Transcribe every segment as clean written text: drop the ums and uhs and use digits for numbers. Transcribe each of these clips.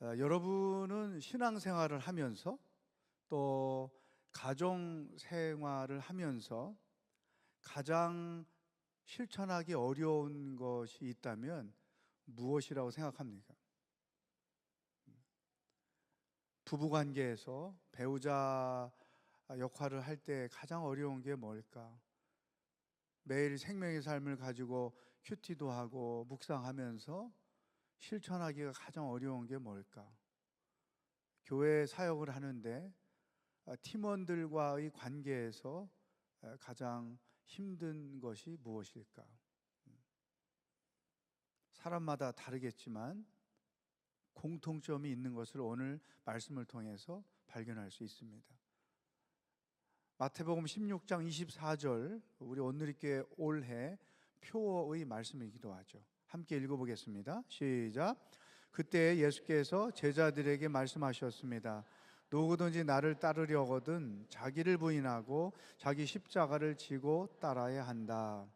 여러분은 신앙생활을 하면서 또 가정생활을 하면서 가장 실천하기 어려운 것이 있다면 무엇이라고 생각합니까? 부부관계에서 배우자 역할을 할 때 가장 어려운 게 뭘까? 매일 생명의 삶을 가지고 큐티도 하고 묵상하면서 실천하기가 가장 어려운 게 뭘까? 교회 사역을 하는데 팀원들과의 관계에서 가장 힘든 것이 무엇일까? 사람마다 다르겠지만 공통점이 있는 것을 오늘 말씀을 통해서 발견할 수 있습니다. 마태복음 16장 24절, 우리 온누리교회 올해 표어의 말씀이기도 하죠. 함께 읽어보겠습니다. 시작. 그때 예수께서 제자들에게 말씀하셨습니다. 누구든지 나를 따르려거든 자기를 부인하고 자기 십자가를 지고 따라야 한다.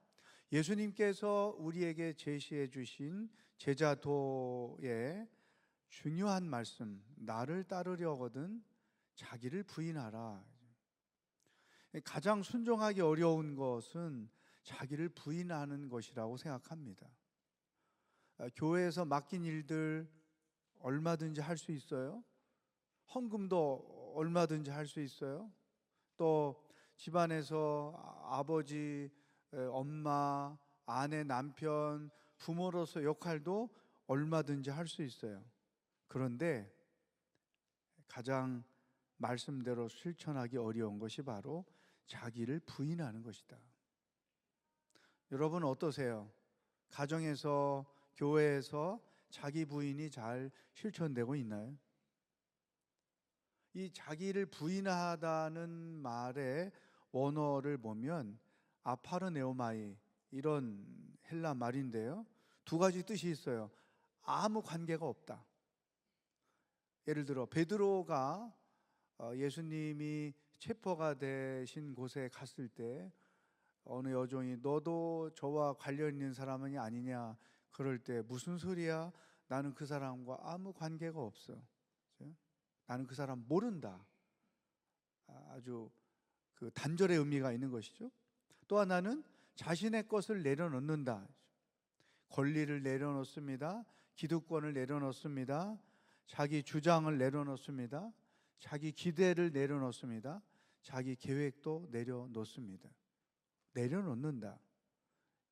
예수님께서 우리에게 제시해 주신 제자도의 중요한 말씀, 나를 따르려거든 자기를 부인하라. 가장 순종하기 어려운 것은 자기를 부인하는 것이라고 생각합니다. 교회에서 맡긴 일들 얼마든지 할 수 있어요. 헌금도 얼마든지 할 수 있어요. 또 집안에서 아버지, 엄마, 아내, 남편, 부모로서 역할도 얼마든지 할 수 있어요. 그런데 가장 말씀대로 실천하기 어려운 것이 바로 자기를 부인하는 것이다. 여러분 어떠세요? 가정에서, 교회에서 자기 부인이 잘 실천되고 있나요? 이 자기를 부인하다는 말의 원어를 보면 아파르네오마이, 이런 헬라 말인데요, 두 가지 뜻이 있어요. 아무 관계가 없다. 예를 들어 베드로가 예수님이 체포가 되신 곳에 갔을 때 어느 여종이 너도 저와 관련 있는 사람이 아니냐, 그럴 때 무슨 소리야? 나는 그 사람과 아무 관계가 없어. 나는 그 사람 모른다. 아주 그 단절의 의미가 있는 것이죠. 또 하나는 자신의 것을 내려놓는다. 권리를 내려놓습니다. 기득권을 내려놓습니다. 자기 주장을 내려놓습니다. 자기 기대를 내려놓습니다. 자기 계획도 내려놓습니다. 내려놓는다.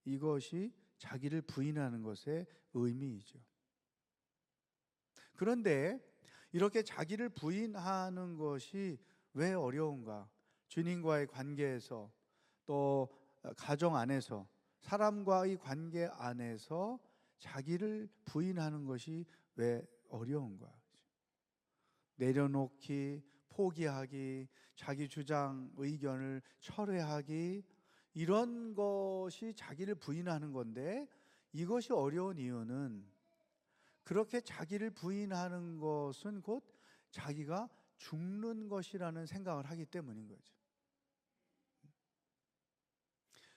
이것이 자기를 부인하는 것의 의미이죠. 그런데 이렇게 자기를 부인하는 것이 왜 어려운가? 주님과의 관계에서, 또 가정 안에서, 사람과의 관계 안에서 자기를 부인하는 것이 왜 어려운가? 내려놓기, 포기하기, 자기 주장, 의견을 철회하기, 이런 것이 자기를 부인하는 건데, 이것이 어려운 이유는 그렇게 자기를 부인하는 것은 곧 자기가 죽는 것이라는 생각을 하기 때문인 거죠.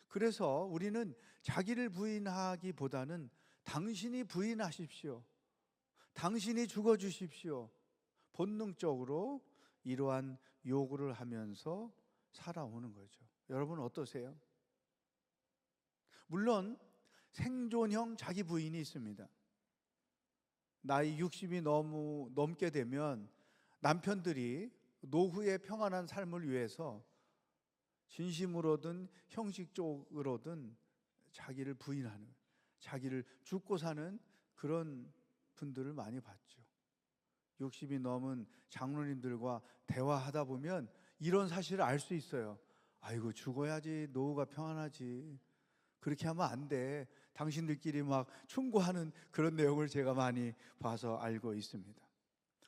그래서 우리는 자기를 부인하기보다는 당신이 부인하십시오, 당신이 죽어주십시오, 본능적으로 이러한 요구를 하면서 살아오는 거죠. 여러분 어떠세요? 물론 생존형 자기 부인이 있습니다. 나이 60이 넘게 되면 남편들이 노후의 평안한 삶을 위해서 진심으로든 형식적으로든 자기를 부인하는, 자기를 죽고 사는 그런 분들을 많이 봤죠. 60이 넘은 장로님들과 대화하다 보면 이런 사실을 알 수 있어요. 아이고, 죽어야지 노후가 평안하지, 그렇게 하면 안 돼, 당신들끼리 막 충고하는 그런 내용을 제가 많이 봐서 알고 있습니다.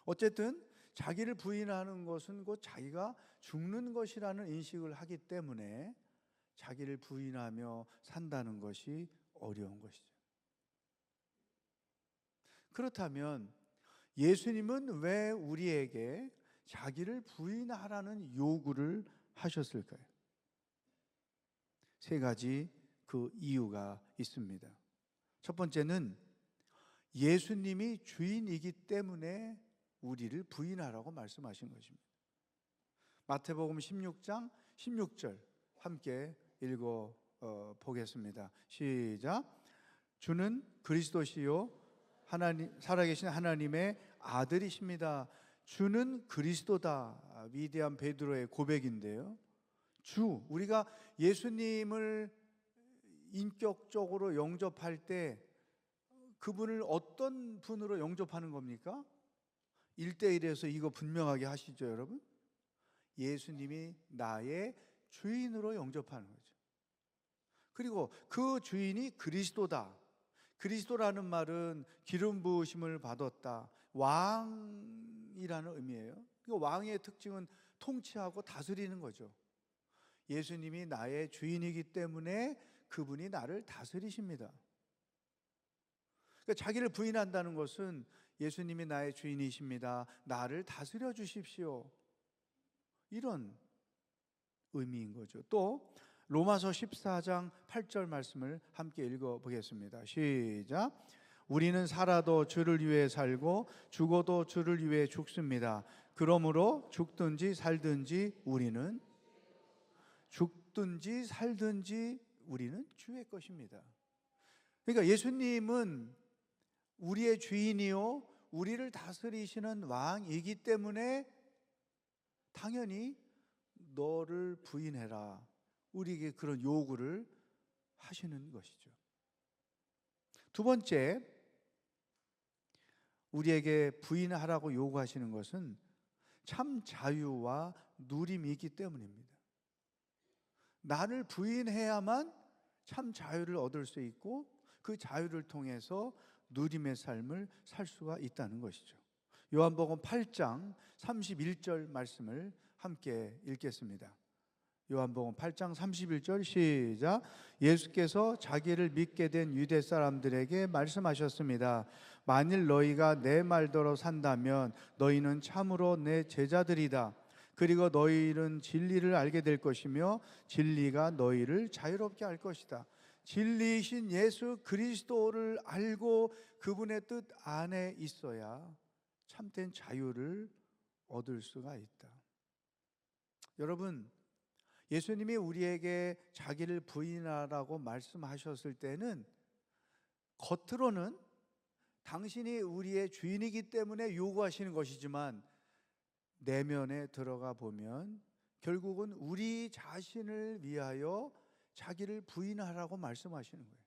어쨌든 자기를 부인하는 것은 곧 자기가 죽는 것이라는 인식을 하기 때문에 자기를 부인하며 산다는 것이 어려운 것이죠. 그렇다면 예수님은 왜 우리에게 자기를 부인하라는 요구를 하셨을까요? 세 가지 그 이유가 있습니다. 첫 번째는 예수님이 주인이기 때문에 우리를 부인하라고 말씀하신 것입니다. 마태복음 16장 16절 함께 읽어 보겠습니다. 시작. 주는 그리스도시요 하나님, 살아계신 하나님의 아들이십니다. 주는 그리스도다. 위대한 베드로의 고백인데요. 주, 우리가 예수님을 인격적으로 영접할 때 그분을 어떤 분으로 영접하는 겁니까? 1대1에서 이거 분명하게 하시죠, 여러분? 예수님이 나의 주인으로 영접하는 거죠. 그리고 그 주인이 그리스도다. 그리스도라는 말은 기름 부으심을 받았다, 왕이라는 의미예요. 그 왕의 특징은 통치하고 다스리는 거죠. 예수님이 나의 주인이기 때문에 그분이 나를 다스리십니다. 그러니까 자기를 부인한다는 것은 예수님이 나의 주인이십니다, 나를 다스려 주십시오, 이런 의미인 거죠. 또 로마서 14장 8절 말씀을 함께 읽어보겠습니다. 시작. 우리는 살아도 주를 위해 살고 죽어도 주를 위해 죽습니다. 그러므로 죽든지 살든지 우리는 주의 것입니다. 그러니까 예수님은 우리의 주인이요 우리를 다스리시는 왕이기 때문에 당연히 너를 부인해라, 우리에게 그런 요구를 하시는 것이죠. 두 번째, 우리에게 부인하라고 요구하시는 것은 참 자유와 누림이 있기 때문입니다. 나를 부인해야만 참 자유를 얻을 수 있고 그 자유를 통해서 누림의 삶을 살 수가 있다는 것이죠. 요한복음 8장 31절 말씀을 함께 읽겠습니다. 요한복음 8장 31절 시작. 예수께서 자기를 믿게 된 유대 사람들에게 말씀하셨습니다. 만일 너희가 내 말대로 산다면 너희는 참으로 내 제자들이다. 그리고 너희는 진리를 알게 될 것이며 진리가 너희를 자유롭게 할 것이다. 진리이신 예수 그리스도를 알고 그분의 뜻 안에 있어야 참된 자유를 얻을 수가 있다. 여러분, 예수님이 우리에게 자기를 부인하라고 말씀하셨을 때는 겉으로는 당신이 우리의 주인이기 때문에 요구하시는 것이지만 내면에 들어가 보면 결국은 우리 자신을 위하여 자기를 부인하라고 말씀하시는 거예요.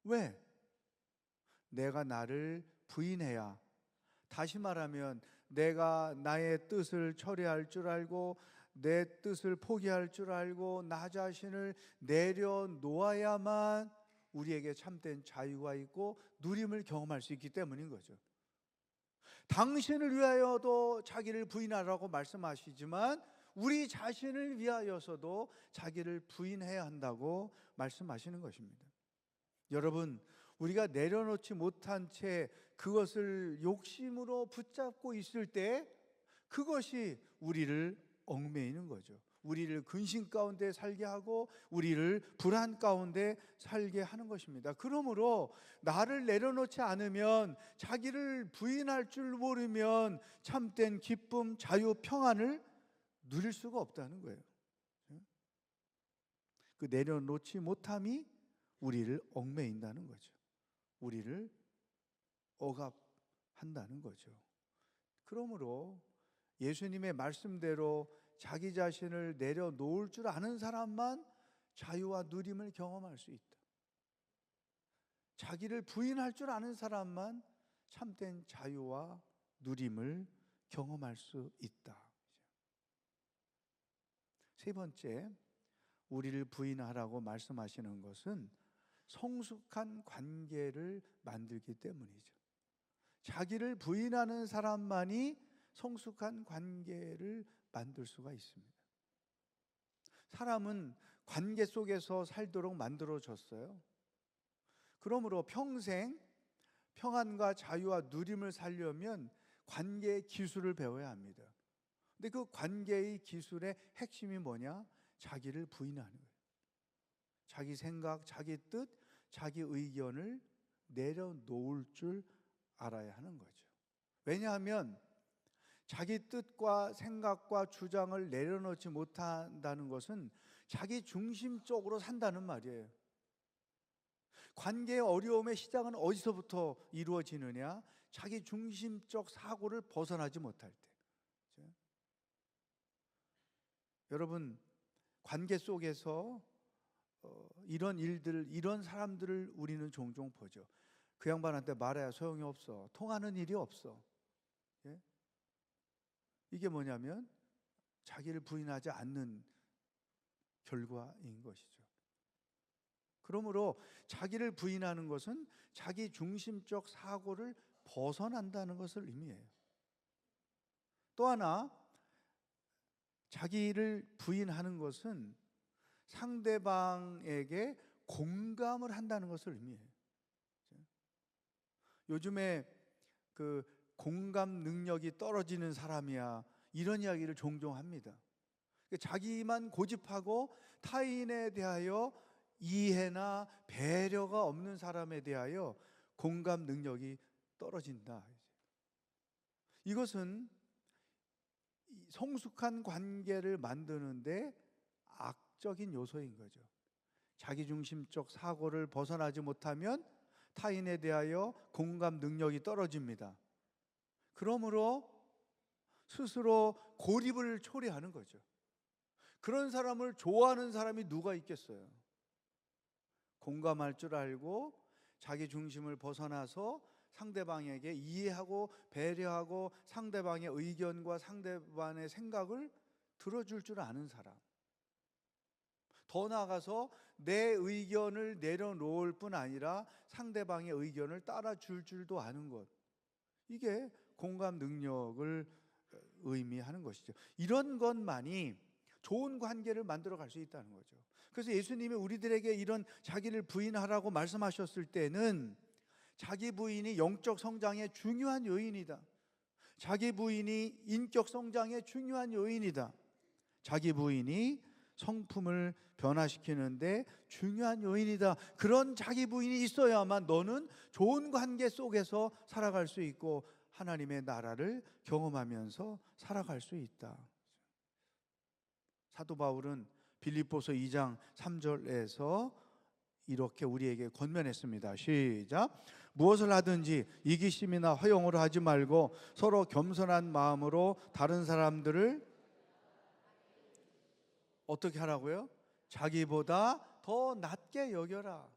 왜? 내가 나를 부인해야, 다시 말하면 내가 나의 뜻을 처리할 줄 알고 내 뜻을 포기할 줄 알고 나 자신을 내려놓아야만 우리에게 참된 자유가 있고 누림을 경험할 수 있기 때문인 거죠. 당신을 위하여도 자기를 부인하라고 말씀하시지만 우리 자신을 위하여서도 자기를 부인해야 한다고 말씀하시는 것입니다. 여러분, 우리가 내려놓지 못한 채 그것을 욕심으로 붙잡고 있을 때 그것이 우리를 얽매이는 거죠. 우리를 근심 가운데 살게 하고 우리를 불안 가운데 살게 하는 것입니다. 그러므로 나를 내려놓지 않으면, 자기를 부인할 줄 모르면 참된 기쁨, 자유, 평안을 누릴 수가 없다는 거예요. 그 내려놓지 못함이 우리를 얽매인다는 거죠. 우리를 억압한다는 거죠. 그러므로 예수님의 말씀대로 자기 자신을 내려놓을 줄 아는 사람만 자유와 누림을 경험할 수 있다. 자기를 부인할 줄 아는 사람만 참된 자유와 누림을 경험할 수 있다. 세 번째, 우리를 부인하라고 말씀하시는 것은 성숙한 관계를 만들기 때문이죠. 자기를 부인하는 사람만이 성숙한 관계를 만들 수가 있습니다. 사람은 관계 속에서 살도록 만들어졌어요. 그러므로 평생 평안과 자유와 누림을 살려면 관계의 기술을 배워야 합니다. 근데 그 관계의 기술의 핵심이 뭐냐? 자기를 부인하는 거예요. 자기 생각, 자기 뜻, 자기 의견을 내려놓을 줄 알아야 하는 거죠. 왜냐하면 자기 뜻과 생각과 주장을 내려놓지 못한다는 것은 자기 중심적으로 산다는 말이에요. 관계의 어려움의 시작은 어디서부터 이루어지느냐? 자기 중심적 사고를 벗어나지 못할 때. 그렇죠? 여러분, 관계 속에서 이런 일들, 이런 사람들을 우리는 종종 보죠. 그 양반한테 말해야 소용이 없어. 통하는 일이 없어. 예? 이게 뭐냐면 자기를 부인하지 않는 결과인 것이죠. 그러므로 자기를 부인하는 것은 자기 중심적 사고를 벗어난다는 것을 의미해요. 또 하나, 자기를 부인하는 것은 상대방에게 공감을 한다는 것을 의미해요. 요즘에 그 공감 능력이 떨어지는 사람이야, 이런 이야기를 종종 합니다. 자기만 고집하고 타인에 대하여 이해나 배려가 없는 사람에 대하여 공감 능력이 떨어진다. 이것은 성숙한 관계를 만드는데 악적인 요소인 거죠. 자기중심적 사고를 벗어나지 못하면 타인에 대하여 공감 능력이 떨어집니다. 그러므로 스스로 고립을 초래하는 거죠. 그런 사람을 좋아하는 사람이 누가 있겠어요? 공감할 줄 알고 자기 중심을 벗어나서 상대방에게 이해하고 배려하고 상대방의 의견과 상대방의 생각을 들어줄 줄 아는 사람. 더 나아가서 내 의견을 내려놓을 뿐 아니라 상대방의 의견을 따라줄 줄도 아는 것. 이게 공감 능력을 의미하는 것이죠. 이런 것만이 좋은 관계를 만들어 갈 수 있다는 거죠. 그래서 예수님이 우리들에게 이런 자기를 부인하라고 말씀하셨을 때는 자기 부인이 영적 성장의 중요한 요인이다. 자기 부인이 인격 성장의 중요한 요인이다. 자기 부인이 성품을 변화시키는데 중요한 요인이다. 그런 자기 부인이 있어야만 너는 좋은 관계 속에서 살아갈 수 있고 하나님의 나라를 경험하면서 살아갈 수 있다. 사도 바울은 빌립보서 2장 3절에서 이렇게 우리에게 권면했습니다. 시작. 무엇을 하든지 이기심이나 허영으로 하지 말고 서로 겸손한 마음으로 다른 사람들을 어떻게 하라고요? 자기보다 더 낮게 여겨라.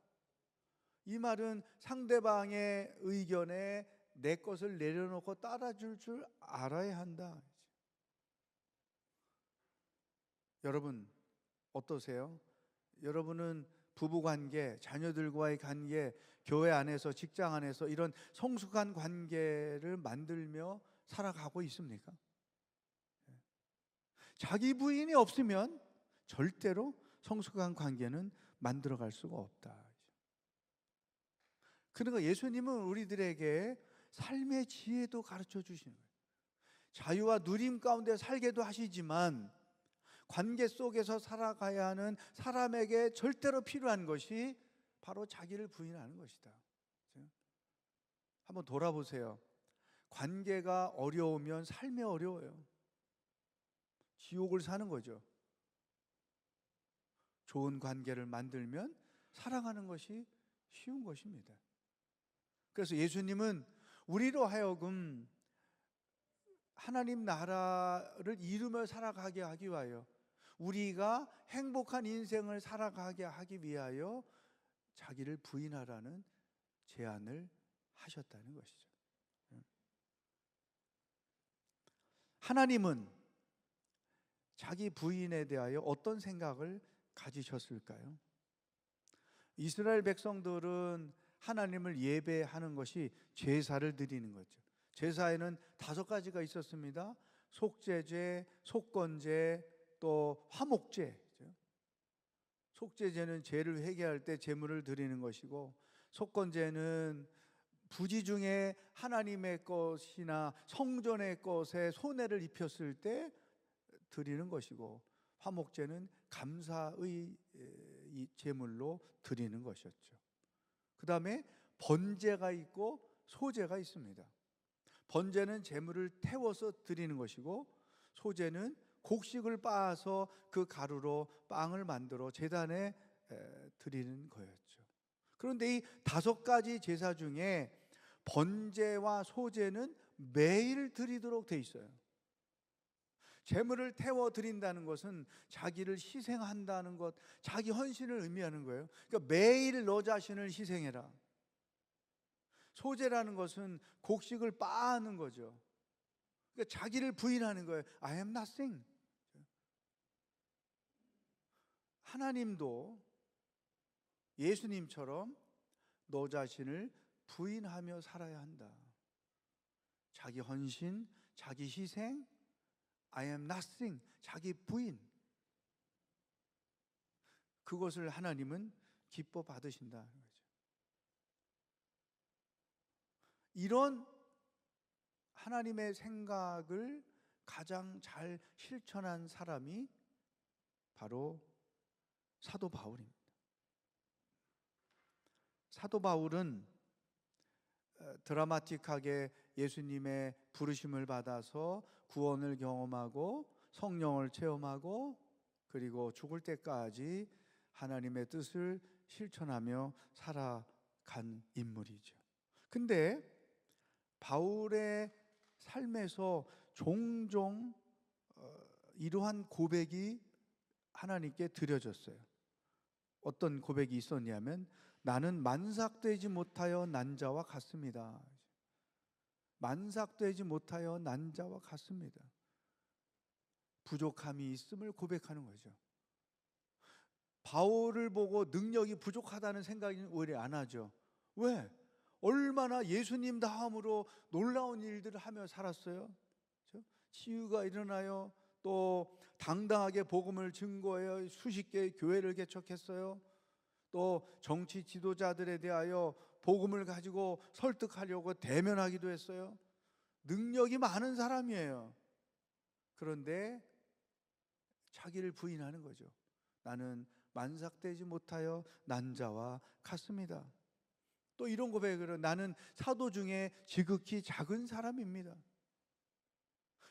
이 말은 상대방의 의견에 내 것을 내려놓고 따라줄 줄 알아야 한다. 여러분 어떠세요? 여러분은 부부관계, 자녀들과의 관계, 교회 안에서, 직장 안에서 이런 성숙한 관계를 만들며 살아가고 있습니까? 자기 부인이 없으면 절대로 성숙한 관계는 만들어갈 수가 없다. 그러니까 예수님은 우리들에게 삶의 지혜도 가르쳐 주시는 거예요. 자유와 누림 가운데 살게도 하시지만 관계 속에서 살아가야 하는 사람에게 절대로 필요한 것이 바로 자기를 부인하는 것이다. 한번 돌아보세요. 관계가 어려우면 삶이 어려워요. 지옥을 사는 거죠. 좋은 관계를 만들면 살아가는 것이 쉬운 것입니다. 그래서 예수님은 우리로 하여금 하나님 나라를 이루며 살아가게 하기 위하여, 우리가 행복한 인생을 살아가게 하기 위하여 자기를 부인하라는 제안을 하셨다는 것이죠. 하나님은 자기 부인에 대하여 어떤 생각을 가지셨을까요? 이스라엘 백성들은 하나님을 예배하는 것이 제사를 드리는 거죠. 제사에는 5가지가 있었습니다. 속죄제, 속건제, 또 화목제. 속죄제는 죄를 회개할 때 제물을 드리는 것이고, 속건제는 부지 중에 하나님의 것이나 성전의 것에 손해를 입혔을 때 드리는 것이고, 화목제는 감사의 제물로 드리는 것이었죠. 그 다음에 번제가 있고 소제가 있습니다. 번제는 제물을 태워서 드리는 것이고, 소제는 곡식을 빻아서 그 가루로 빵을 만들어 제단에 드리는 거였죠. 그런데 이 5가지 제사 중에 번제와 소제는 매일 드리도록 돼 있어요. 제물을 태워 드린다는 것은 자기를 희생한다는 것, 자기 헌신을 의미하는 거예요. 그러니까 매일 너 자신을 희생해라. 소제라는 것은 곡식을 빻는 거죠. 그러니까 자기를 부인하는 거예요. I am nothing. 하나님도 예수님처럼 너 자신을 부인하며 살아야 한다. 자기 헌신, 자기 희생, I am nothing, 자기 부인. 그것을 하나님은 기뻐 받으신다는 거죠. 이런 하나님의 생각을 가장 잘 실천한 사람이 바로 사도 바울입니다. 사도 바울은 드라마틱하게 예수님의 부르심을 받아서 구원을 경험하고 성령을 체험하고 그리고 죽을 때까지 하나님의 뜻을 실천하며 살아간 인물이죠. 근데 바울의 삶에서 종종 이러한 고백이 하나님께 드려졌어요. 어떤 고백이 있었냐면, 나는 만삭되지 못하여 난 자와 같습니다. 만삭되지 못하여 난 자와 같습니다. 부족함이 있음을 고백하는 거죠. 바울을 보고 능력이 부족하다는 생각은 오히려 안 하죠. 왜? 얼마나 예수님 다음으로 놀라운 일들을 하며 살았어요. 치유가 일어나요. 또 당당하게 복음을 증거해요. 수십 개의 교회를 개척했어요. 또 정치 지도자들에 대하여 복음을 가지고 설득하려고 대면하기도 했어요. 능력이 많은 사람이에요. 그런데 자기를 부인하는 거죠. 나는 만삭되지 못하여 난 자와 같습니다. 또 이런 고백을, 나는 사도 중에 지극히 작은 사람입니다.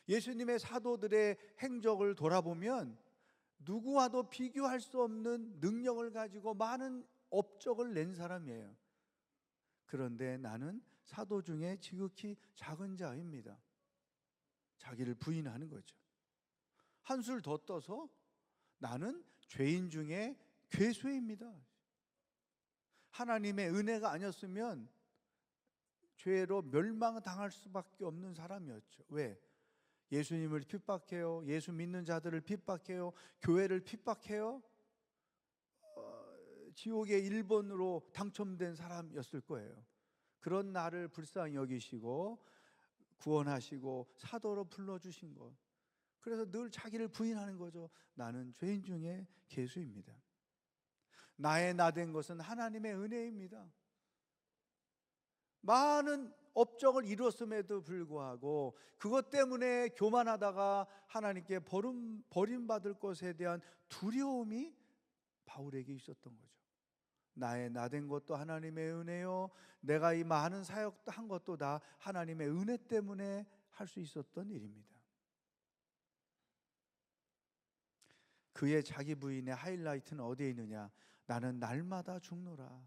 예수님의 사도들의 행적을 돌아보면 누구와도 비교할 수 없는 능력을 가지고 많은 업적을 낸 사람이에요. 그런데 나는 사도 중에 지극히 작은 자입니다. 자기를 부인하는 거죠. 한술 더 떠서 나는 죄인 중에 괴수입니다. 하나님의 은혜가 아니었으면 죄로 멸망당할 수밖에 없는 사람이었죠. 왜? 예수님을 핍박해요. 예수 믿는 자들을 핍박해요. 교회를 핍박해요. 지옥의 1번으로 당첨된 사람이었을 거예요. 그런 나를 불쌍히 여기시고 구원하시고 사도로 불러주신 것. 그래서 늘 자기를 부인하는 거죠. 나는 죄인 중에 괴수입니다. 나의 나된 것은 하나님의 은혜입니다. 많은 업적을 이뤘음에도 불구하고 그것 때문에 교만하다가 하나님께 버림받을 것에 대한 두려움이 바울에게 있었던 거죠. 나의 나된 것도 하나님의 은혜요, 내가 이 많은 사역도 한 것도 다 하나님의 은혜 때문에 할 수 있었던 일입니다. 그의 자기 부인의 하이라이트는 어디에 있느냐? 나는 날마다 죽노라.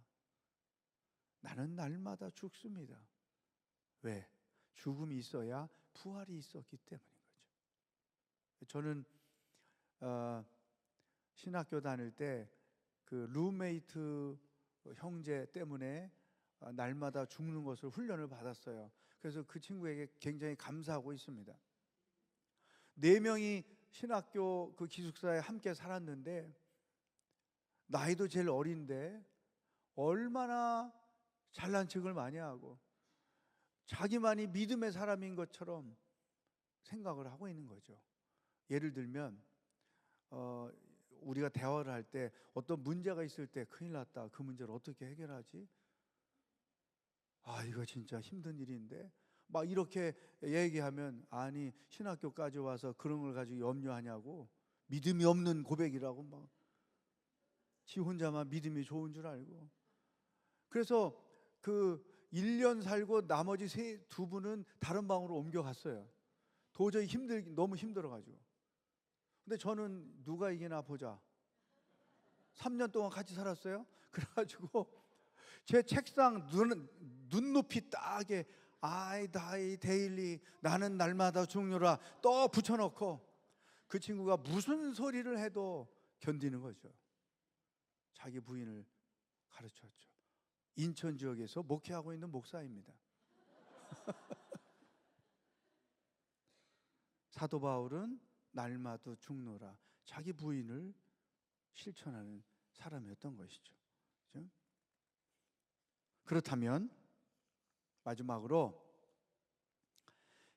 나는 날마다 죽습니다. 왜? 죽음이 있어야 부활이 있었기 때문인 거죠. 저는 신학교 다닐 때 그 룸메이트 형제 때문에 날마다 죽는 것을 훈련을 받았어요. 그래서 그 친구에게 굉장히 감사하고 있습니다. 4명이 신학교 그 기숙사에 함께 살았는데 나이도 제일 어린데 얼마나 잘난 척을 많이 하고 자기만이 믿음의 사람인 것처럼 생각을 하고 있는 거죠. 예를 들면 우리가 대화를 할 때 어떤 문제가 있을 때 큰일 났다, 그 문제를 어떻게 해결하지? 아, 이거 진짜 힘든 일인데 막 이렇게 얘기하면, 아니 신학교까지 와서 그런 걸 가지고 염려하냐고, 믿음이 없는 고백이라고 막 지 혼자만 믿음이 좋은 줄 알고. 그래서 그 1년 살고 나머지 두 분은 다른 방으로 옮겨갔어요. 도저히 너무 힘들어가지고. 근데 저는 누가 이기나 보자. 3년 동안 같이 살았어요. 그래가지고 제 책상 눈높이 딱에 I die daily, 나는 날마다 죽노라 또 붙여놓고 그 친구가 무슨 소리를 해도 견디는 거죠. 자기 부인을 가르쳤죠. 인천 지역에서 목회하고 있는 목사입니다. 사도 바울은 날마다 죽노라 자기 부인을 실천하는 사람이었던 것이죠. 그렇죠? 그렇다면 마지막으로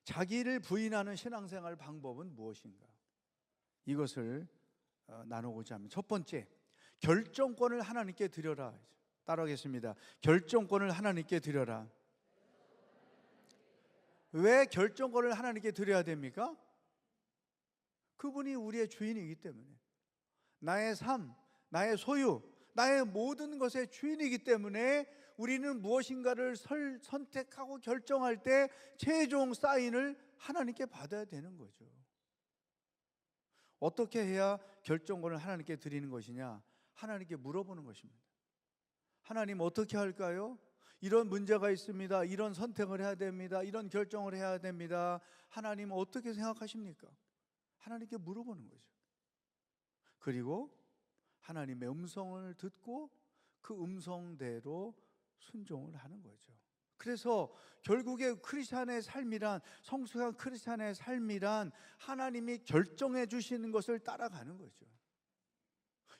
자기를 부인하는 신앙생활 방법은 무엇인가? 이것을 나누고자 합니다. 첫 번째, 결정권을 하나님께 드려라. 따라하겠습니다. 결정권을 하나님께 드려라. 왜 결정권을 하나님께 드려야 됩니까? 그분이 우리의 주인이기 때문에. 나의 삶, 나의 소유, 나의 모든 것의 주인이기 때문에 우리는 무엇인가를 선택하고 결정할 때 최종 사인을 하나님께 받아야 되는 거죠. 어떻게 해야 결정권을 하나님께 드리는 것이냐? 하나님께 물어보는 것입니다. 하나님 어떻게 할까요? 이런 문제가 있습니다. 이런 선택을 해야 됩니다. 이런 결정을 해야 됩니다. 하나님 어떻게 생각하십니까? 하나님께 물어보는 거죠. 그리고 하나님의 음성을 듣고 그 음성대로 순종을 하는 거죠. 그래서 결국에 크리스찬의 삶이란, 성숙한 크리스찬의 삶이란 하나님이 결정해 주시는 것을 따라가는 거죠.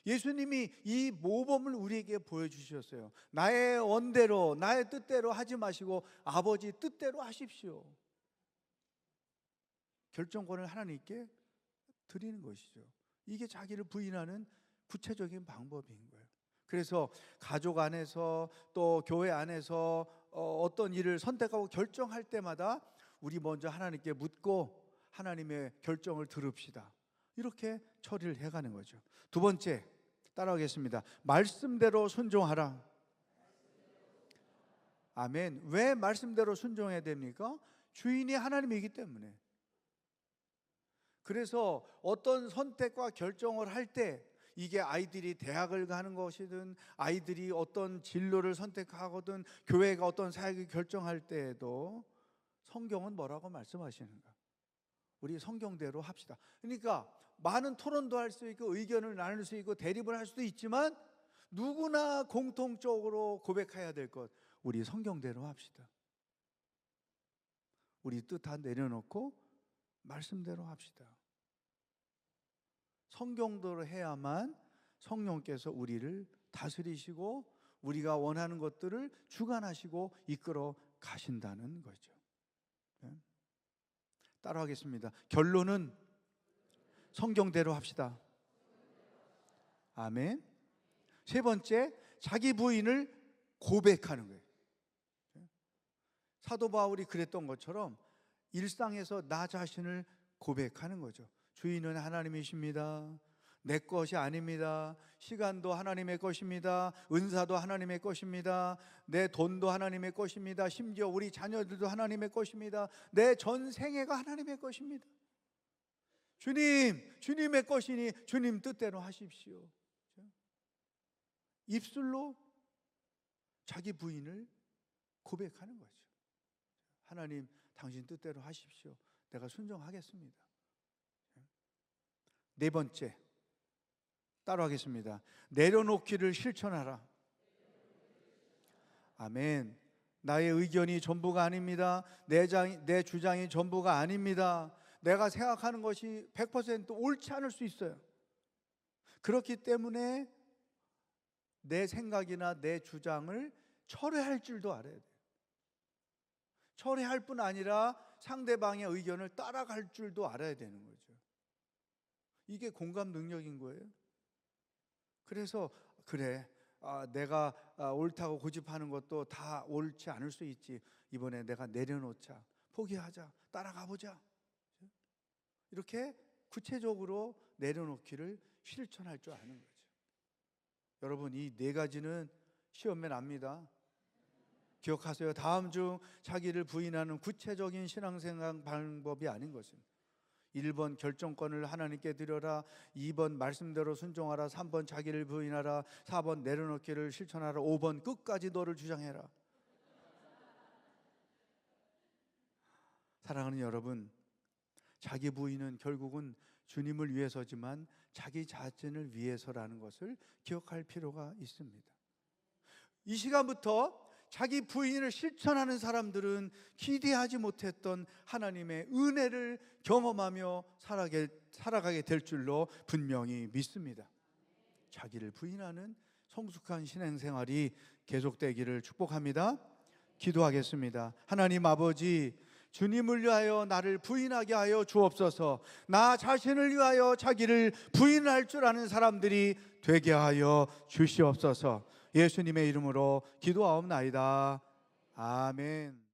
예수님이 이 모범을 우리에게 보여주셨어요. 나의 원대로, 나의 뜻대로 하지 마시고 아버지 뜻대로 하십시오. 결정권을 하나님께 드리는 것이죠. 이게 자기를 부인하는 구체적인 방법인 거예요. 그래서 가족 안에서 또 교회 안에서 어떤 일을 선택하고 결정할 때마다 우리 먼저 하나님께 묻고 하나님의 결정을 들읍시다. 이렇게 처리를 해가는 거죠. 두 번째, 따라하겠습니다. 말씀대로 순종하라. 아멘. 왜 말씀대로 순종해야 됩니까? 주인이 하나님이기 때문에. 그래서 어떤 선택과 결정을 할 때, 이게 아이들이 대학을 가는 것이든 아이들이 어떤 진로를 선택하거든 교회가 어떤 사역을 결정할 때에도 성경은 뭐라고 말씀하시는가? 우리 성경대로 합시다. 그러니까 많은 토론도 할 수 있고 의견을 나눌 수 있고 대립을 할 수도 있지만 누구나 공통적으로 고백해야 될 것, 우리 성경대로 합시다. 우리 뜻 다 내려놓고 말씀대로 합시다. 성경대로 해야만 성령께서 우리를 다스리시고 우리가 원하는 것들을 주관하시고 이끌어 가신다는 거죠. 따라하겠습니다. 결론은 성경대로 합시다. 아멘. 세 번째, 자기 부인을 고백하는 거예요. 사도 바울이 그랬던 것처럼 일상에서 나 자신을 고백하는 거죠. 주인은 하나님이십니다. 내 것이 아닙니다. 시간도 하나님의 것입니다. 은사도 하나님의 것입니다. 내 돈도 하나님의 것입니다. 심지어 우리 자녀들도 하나님의 것입니다. 내 전 생애가 하나님의 것입니다. 주님의 것이니 주님 뜻대로 하십시오. 입술로 자기 부인을 고백하는 거죠. 하나님, 당신 뜻대로 하십시오. 내가 순종하겠습니다. 네 번째, 따라하겠습니다. 내려놓기를 실천하라. 아멘. 나의 의견이 전부가 아닙니다. 내 주장이 전부가 아닙니다. 내가 생각하는 것이 100% 옳지 않을 수 있어요. 그렇기 때문에 내 생각이나 내 주장을 철회할 줄도 알아야 돼요. 철회할 뿐 아니라 상대방의 의견을 따라갈 줄도 알아야 되는 거죠. 이게 공감 능력인 거예요. 그래서 그래, 내가 옳다고 고집하는 것도 다 옳지 않을 수 있지. 이번에 내가 내려놓자, 포기하자, 따라가보자. 이렇게 구체적으로 내려놓기를 실천할 줄 아는 거죠. 여러분, 이 네 가지는 시험에 납니다. 기억하세요. 다음 중 자기를 부인하는 구체적인 신앙생활 방법이 아닌 것입니다. 1번 결정권을 하나님께 드려라, 2번 말씀대로 순종하라, 3번 자기를 부인하라, 4번 내려놓기를 실천하라, 5번 끝까지 너를 주장해라. 사랑하는 여러분, 자기 부인은 결국은 주님을 위해서지만 자기 자신을 위해서라는 것을 기억할 필요가 있습니다. 이 시간부터 자기 부인을 실천하는 사람들은 기대하지 못했던 하나님의 은혜를 경험하며 살아가게 될 줄로 분명히 믿습니다. 자기를 부인하는 성숙한 신앙생활이 계속되기를 축복합니다. 기도하겠습니다. 하나님 아버지, 주님을 위하여 나를 부인하게 하여 주옵소서. 나 자신을 위하여 자기를 부인할 줄 아는 사람들이 되게 하여 주시옵소서. 예수님의 이름으로 기도하옵나이다. 아멘.